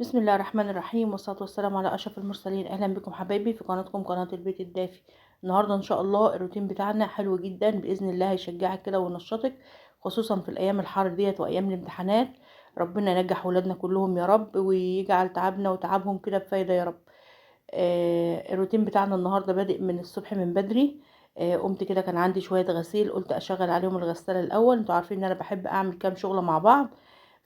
بسم الله الرحمن الرحيم، والصلاة والسلام على أشرف المرسلين. أهلا بكم حبايبي في قناتكم قناة البيت الدافي. النهاردة إن شاء الله الروتين بتاعنا حلو جدا بإذن الله، هيشجعك كده وينشطك، خصوصا في الأيام الحر ديت وأيام الامتحانات. ربنا ينجح ولادنا كلهم يا رب، ويجعل تعبنا وتعبهم كده بفايدة يا رب. الروتين بتاعنا النهاردة بادئ من الصبح من بدري. قمت كده، كان عندي شوية غسيل، قلت أشغل عليهم الغسالة الأول. انتوا عارفين إن أنا بحب أعمل كام شغلة مع بعض،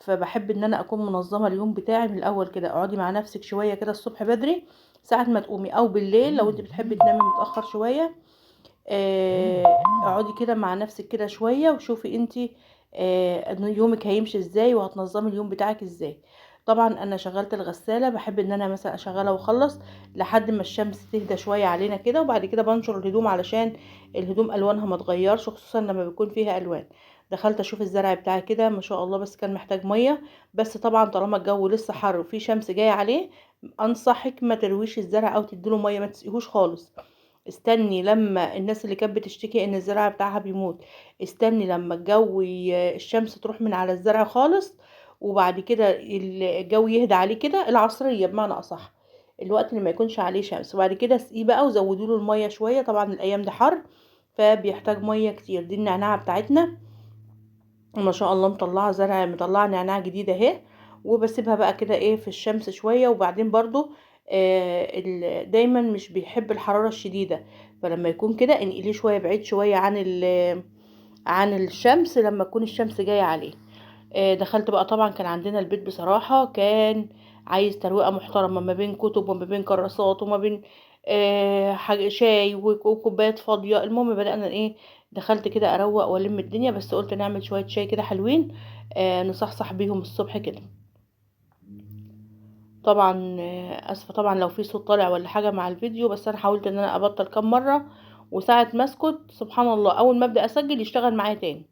فبحب ان انا اكون منظمه اليوم بتاعي من الاول كده. اقعدي مع نفسك شويه كده الصبح بدري، ساعه ما تقومي، او بالليل لو انت بتحبي تنامي متاخر شويه. اقعدي كده مع نفسك كده شويه، وشوفي انت ان يومك هيمشي ازاي، وهتنظمي اليوم بتاعك ازاي. طبعا انا شغلت الغساله، بحب ان انا مثلا اشغلها واخلص لحد ما الشمس تهدى شويه علينا كده، وبعد كده بنشر الهدوم علشان الهدوم الوانها ما تغيرش، خصوصا لما بيكون فيها الوان. دخلت اشوف الزرع بتاعي كده ما شاء الله، بس كان محتاج ميه. بس طبعا طالما الجو لسه حر وفي شمس جايه عليه، انصحك ما ترويش الزرع او تديله ميه، ما تسقيهوش خالص. استني لما الناس اللي كانت بتشتكي ان الزرع بتاعها بيموت، استني لما الشمس تروح من على الزرع خالص، وبعد كده الجو يهدى عليه كده، العصرية بمعنى اصح، الوقت اللي ما يكونش عليه شمس، وبعد كده اسقيه بقى وزودوا له الميه شويه. طبعا الايام دي حر، فبيحتاج ميه كتير. دي النعناعه بتاعتنا ما شاء الله، مطلعه زرع، مطلعه نعناع جديده اهي. وبسيبها بقى كده ايه في الشمس شويه، وبعدين برضو دايما مش بيحب الحراره الشديده، فلما يكون كده انقليه شويه بعيد شويه عن الشمس لما تكون الشمس جايه عليه. دخلت بقى، طبعا كان عندنا البيت بصراحه كان عايز ترويقه محترمه، ما بين كتب وما بين كراسات وما بين حاجة شاي وكوبايات فاضية. المهم بدأنا ايه، دخلت كده اروق والم الدنيا، بس قلت نعمل شوية شاي كده حلوين نصحصح بيهم الصبح كده. طبعا اسفة طبعا لو في صوت طالع ولا حاجة مع الفيديو، بس انا حاولت ان انا ابطل كام مرة، وساعة ما اسكت سبحان الله اول ما ابدأ اسجل يشتغل معايا تاني.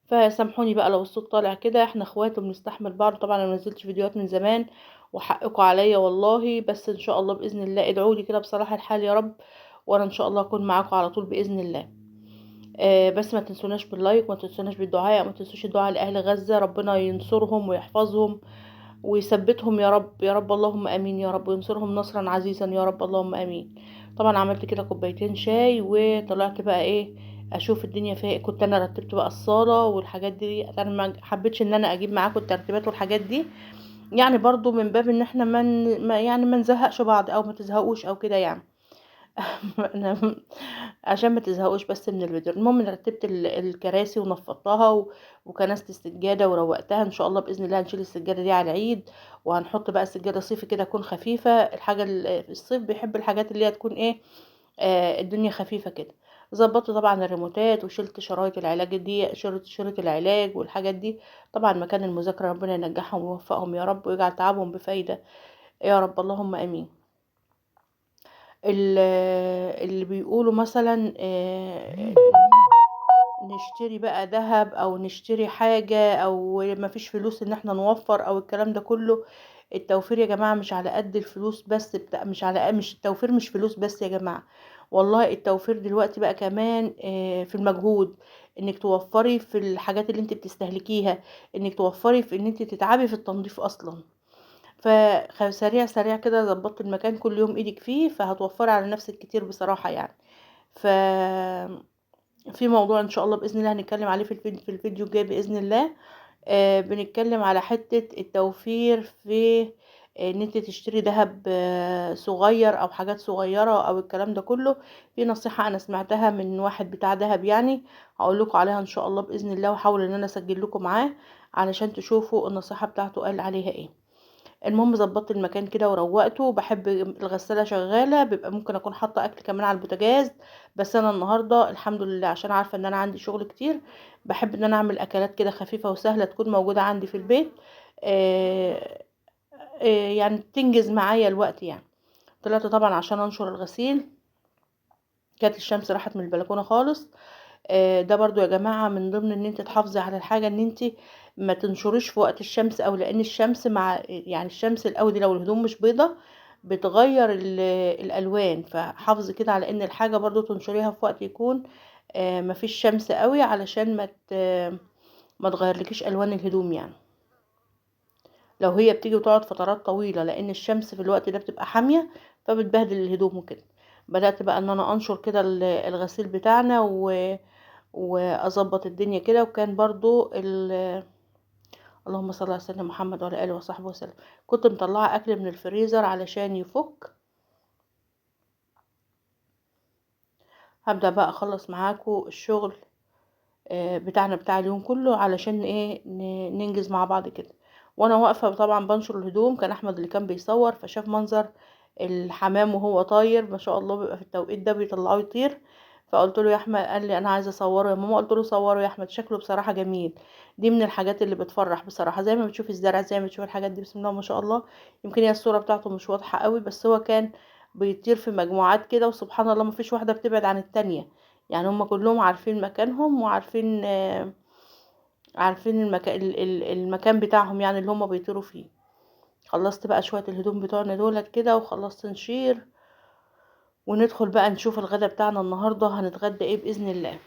فسامحوني بقى لو الصوت طالع كده، احنا اخوات وبنستحمل بعض. طبعا انا منزلتش فيديوهات من زمان، وحقكم عليا والله، بس ان شاء الله باذن الله ادعوا لي كده بصلاح الحال يا رب، وانا ان شاء الله اكون معاكم على طول باذن الله. بس ما تنسوناش باللايك، وما تنسوناش بالدعاء، ما تنسوش الدعاء لاهل غزة، ربنا ينصرهم ويحفظهم ويثبتهم يا رب يا رب، اللهم امين يا رب، وينصرهم نصرا عزيزا يا رب، اللهم امين. طبعا عملت كده كوبايتين شاي، وطلعت بقى ايه اشوف الدنيا فيها إيه. كنت انا رتبت بقى الصاله والحاجات دي، انا ما حبيتش ان انا اجيب معاكم الترتيبات والحاجات دي، يعني برضو من باب ان احنا يعني ما نزهقش بعض او ما تزهقوش او كده يعني. أنا عشان ما تزهقوش بس من الفيديو. المهم إني رتبت الكراسي ونفضتها وكنست السجاده وروقتها. ان شاء الله باذن الله هنشيل السجاده دي على العيد، وهنحط بقى سجاده صيفي كده تكون خفيفه. الحاجه الصيف بيحب الحاجات اللي هي تكون ايه، الدنيا خفيفه كده. ظبطت طبعا الريموتات، وشلت شرايط العلاج دي، شريط العلاج والحاجات دي. طبعا مكان المذاكره ربنا ينجحهم ويوفقهم يا رب، ويجعل تعبهم بفايده يا رب، اللهم امين. ال- اللي بيقولوا مثلا نشتري بقى ذهب او نشتري حاجة، او ما فيش فلوس ان احنا نوفر، او الكلام ده كله. التوفير يا جماعة مش على قد الفلوس بس، مش التوفير مش فلوس بس يا جماعة. والله التوفير دلوقتي بقى كمان في المجهود، انك توفري في الحاجات اللي انت بتستهلكيها، انك توفري في ان انت تتعبي في التنظيف اصلا. فسريع سريع كده ظبطت المكان، كل يوم ايدك فيه، فهتوفري على نفسك كتير بصراحة يعني. ف في موضوع ان شاء الله باذن الله هنتكلم عليه في الفيديو الجاي باذن الله. بنتكلم على حتة التوفير في ان انت تشتري ذهب صغير او حاجات صغيرة او الكلام ده كله. في نصيحة انا سمعتها من واحد بتاع ذهب يعني، هقول لكم عليها ان شاء الله باذن الله، وحاول ان انا اسجل لكم معاه علشان تشوفوا النصيحة بتاعته قال عليها ايه. المهم ظبطت المكان كده وروقته. بحب الغسالة شغالة، بيبقى ممكن اكون حاطة اكل كمان على البوتاجاز، بس انا النهاردة الحمد لله عشان عارفة ان انا عندي شغل كتير، بحب ان انا اعمل اكلات كده خفيفة وسهلة تكون موجودة عندي في البيت. آه يعني تنجز معايا الوقت يعني. طلعت طبعا عشان انشر الغسيل، كانت الشمس راحت من البلكونة خالص. ده برضو يا جماعة من ضمن ان انت تحافظي على الحاجة، ان انت ما تنشريش في وقت الشمس، او لان الشمس مع يعني الشمس الاول دي لو الهدوم مش بيضة بتغير الالوان، فحافظي كده على ان الحاجة برضو تنشريها في وقت يكون ما فيش شمس قوي، علشان ما تغيرلكيش الوان الهدوم يعني. لو هي بتيجي وتقعد فترات طويلة، لان الشمس في الوقت ده بتبقى حامية فبتبهدل الهدوم وكده. بدأت بقى ان انا انشر كده الغسيل بتاعنا واظبط الدنيا كده. وكان برضو اللهم صل على سيدنا محمد وعلى اله وصحبه وسلم، كنت مطلعه اكل من الفريزر علشان يفك. هبدأ بقى اخلص معاكم الشغل بتاعنا بتاع اليوم كله، علشان ايه ننجز مع بعض كده. وانا واقفه طبعا بنشر الهدوم، كان احمد اللي كان بيصور، فشاف منظر الحمام وهو طاير ما شاء الله، بيبقى في التوقيت ده بيطلعوه يطير. فقلت له يا احمد، قال لي انا عايزه اصوره يا ماما. قلت له صوره يا احمد، شكله بصراحه جميل. دي من الحاجات اللي بتفرح بصراحه، زي ما بتشوف الزرع، زي ما بتشوف الحاجات دي، بسم الله ما شاء الله. يمكن هي الصوره بتاعته مش واضحه قوي، بس هو كان بيطير في مجموعات كده، وسبحان الله ما فيش واحده بتبعد عن التانية. يعني هم كلهم عارفين مكانهم، وعارفين عارفين المكان بتاعهم يعني اللي هم بيطيروا فيه. خلصت بقى شوية الهدوم بتوعنا دولت كده، وخلصت نشير، وندخل بقى نشوف الغدا بتاعنا النهاردة هنتغدى ايه بإذن الله.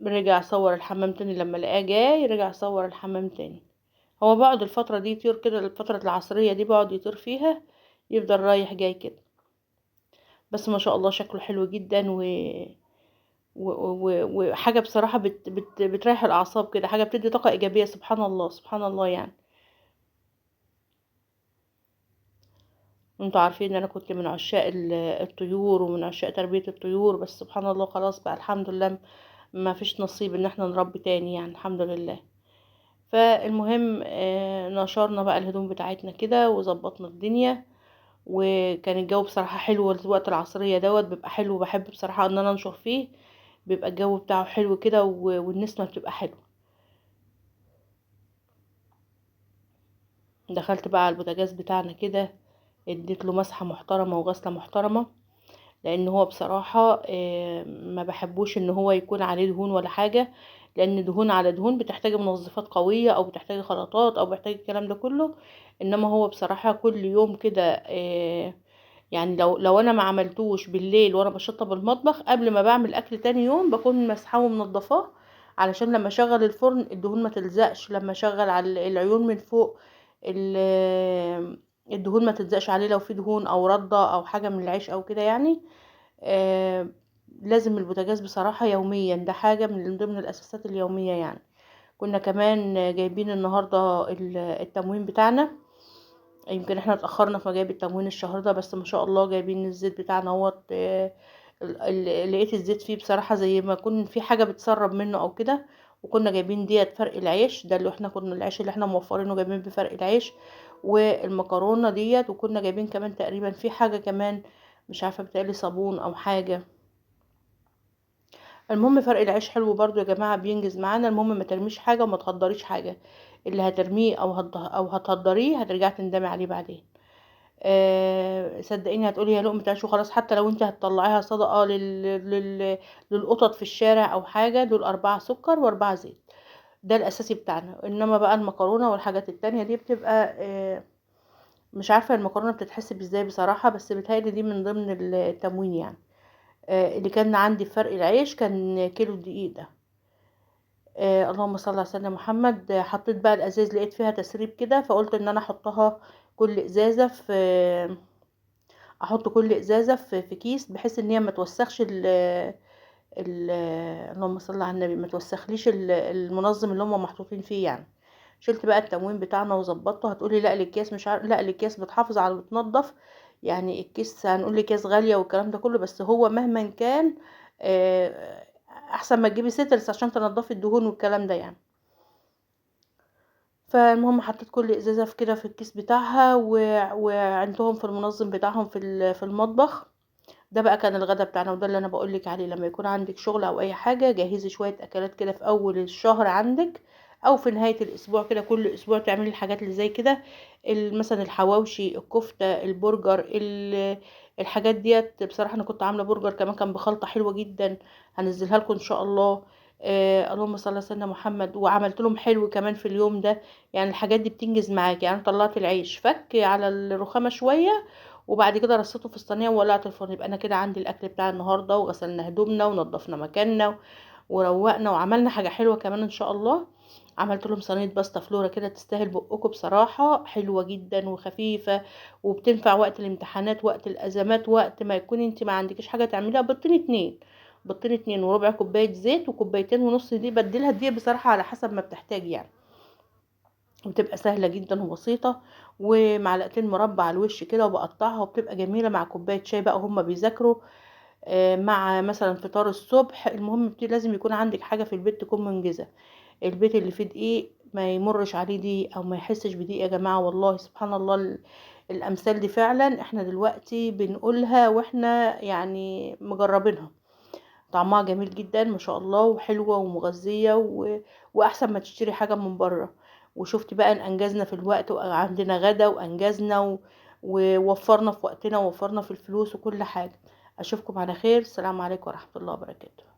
رجع صور الحمام تاني لما لقاه جاي، رجع صور الحمام تاني. هو بقعد الفترة دي يطير كده، الفترة العصرية دي بقعد يطير فيها، يفضل رايح جاي كده. بس ما شاء الله شكله حلو جدا وحاجة بصراحة بتريح الأعصاب كده، حاجة بتدي طاقة إيجابية، سبحان الله سبحان الله يعني. انتوا عارفين ان انا كنت من عشاق الطيور، ومن عشاق تربية الطيور، بس سبحان الله خلاص بقى الحمد لله ما فيش نصيب ان احنا نربي تاني يعني، الحمد لله. فالمهم نشرنا بقى الهدوم بتاعتنا كده وظبطنا الدنيا. وكان الجو بصراحة حلو، الوقت العصرية دوت بيبقى حلو، بحب بصراحة ان انا انشر فيه، بيبقى الجو بتاعه حلو كده والنسمة بتبقى حلوة. دخلت بقى على البوتاجاز بتاعنا كده، اديت له مسحة محترمة وغسلة محترمة، لان هو بصراحة ما بحبوش ان هو يكون عليه دهون ولا حاجة، لان دهون على دهون بتحتاج منظفات قوية، او بتحتاج خلطات، او بتحتاج الكلام ده كله. انما هو بصراحة كل يوم كده يعني لو انا ما عملتوش بالليل وانا بشطب المطبخ قبل ما بعمل اكل تاني يوم، بكون مسحاه ومنضفاه، علشان لما اشغل الفرن الدهون ما تلزقش، لما اشغل على العيون من فوق الدهون ما تلزقش عليه، لو في دهون او رده او حاجه من العيش او كده يعني. آه لازم البوتاجاز بصراحة يوميا، ده حاجة من ضمن الأساسات اليومية يعني. كنا كمان جايبين النهاردة التموين بتاعنا، يمكن احنا اتأخرنا في جايب التموين الشهر ده، بس ما شاء الله جايبين الزيت بتاعنا اهوت. لقيت الزيت فيه بصراحة زي ما يكون في حاجة بتسرب منه او كده. وكنا جايبين ديت فرق العيش ده، اللي احنا كنا العيش اللي احنا موفرينه جايبين بفرق العيش، والمكرونة ديت. وكنا جايبين كمان تقريبا في حاجة كمان، مش عارفة بتقلي صابون او حاجة. المهم فرق العيش حلو برضو يا جماعة، بينجز معانا. المهم ما ترميش حاجة وما تهدريش حاجة، اللي هترميه او هتهدريه هترجع تندمي عليه بعدين. صدقيني هتقولي يا لقمة عيش وخلاص، حتى لو انت هتطلعيها صدقة للقطط في الشارع او حاجة، دول 4 سكر و4 زيت، ده الاساسي بتاعنا. انما بقى المكرونة والحاجات التانية دي بتبقى مش عارفة المكرونة بتتحسب ازاي بصراحة، بس بتهيألي دي من ضمن التموين يعني. اللي كان عندي في فرق العيش كان كيلو دقيق ده. اللهم صل على سيدنا محمد. حطيت بقى الازاز، لقيت فيها تسريب كده، فقلت ان انا احطها كل ازازه في احط كل ازازه في كيس، بحيث ان هي ما توسخش ال اللهم صل على النبي، ما توسخليش المنظم اللي هم محطوطين فيه يعني. شلت بقى التموين بتاعنا وظبطته. هتقولي لا الاكياس مش عارف، لا الاكياس بتحافظ على بتنضف يعني. الكيس هنقول لي كيس غاليه والكلام ده كله، بس هو مهما كان احسن ما تجيبي سترس عشان تنضفي الدهون والكلام ده يعني. فالمهم حطيت كل ازازه في كده في الكيس بتاعها، وعندهم في المنظم بتاعهم في المطبخ. ده بقى كان الغدا بتاعنا، وده اللي انا بقولك عليه، لما يكون عندك شغل او اي حاجه جهزي شويه اكلات كده في اول الشهر عندك، او في نهايه الاسبوع كده، كل اسبوع تعملي الحاجات اللي زي كده. مثلا الحواوشي، الكفته، البرجر، الحاجات ديت. بصراحه انا كنت عامله برجر كمان كان بخلطه حلوه جدا، هنزلها لكم ان شاء الله. اللهم صل على سيدنا محمد. وعملت لهم حلو كمان في اليوم ده. يعني الحاجات دي بتنجز معاكي يعني. طلعت العيش فك على الرخامه شويه، وبعد كده رصيته في الصينيه وولعت الفرن، يبقى انا كده عندي الاكل بتاع النهارده، وغسلنا هدومنا ونضفنا مكاننا وروقنا وعملنا حاجة حلوة كمان ان شاء الله. عملت لهم صينية باستا فلورا كده تستاهل بقكم بصراحة، حلوة جدا وخفيفة، وبتنفع وقت الامتحانات، وقت الازمات، وقت ما يكون انت ما عندكيش حاجة تعمليها. بيضتين اتنين، بيضتين اتنين وربع كوباية زيت وكوبايتين ونص دي، بديلها دي بصراحة على حسب ما بتحتاج يعني. وبتبقى سهلة جدا وبسيطة. ومعلقتين مربى على الوش كده وبقطعها، وبتبقى جميلة مع كوباية شاي بقى هما بيذاكروا، مع مثلا فطار الصبح. المهم لازم يكون عندك حاجة في البيت تكون منجزة. البيت اللي فيه دقيق ما يمرش عليه دقيق او ما يحسش بدقيق يا جماعة، والله سبحان الله. الامثال دي فعلا احنا دلوقتي بنقولها واحنا يعني مجربينها. طعمها جميل جدا ما شاء الله، وحلوة ومغذية واحسن ما تشتري حاجة من بره. وشفت بقى ان انجزنا في الوقت، وعندنا غدا وانجزنا ووفرنا في وقتنا ووفرنا في الفلوس وكل حاجة. اشوفكم على خير. السلام عليكم ورحمة الله وبركاته.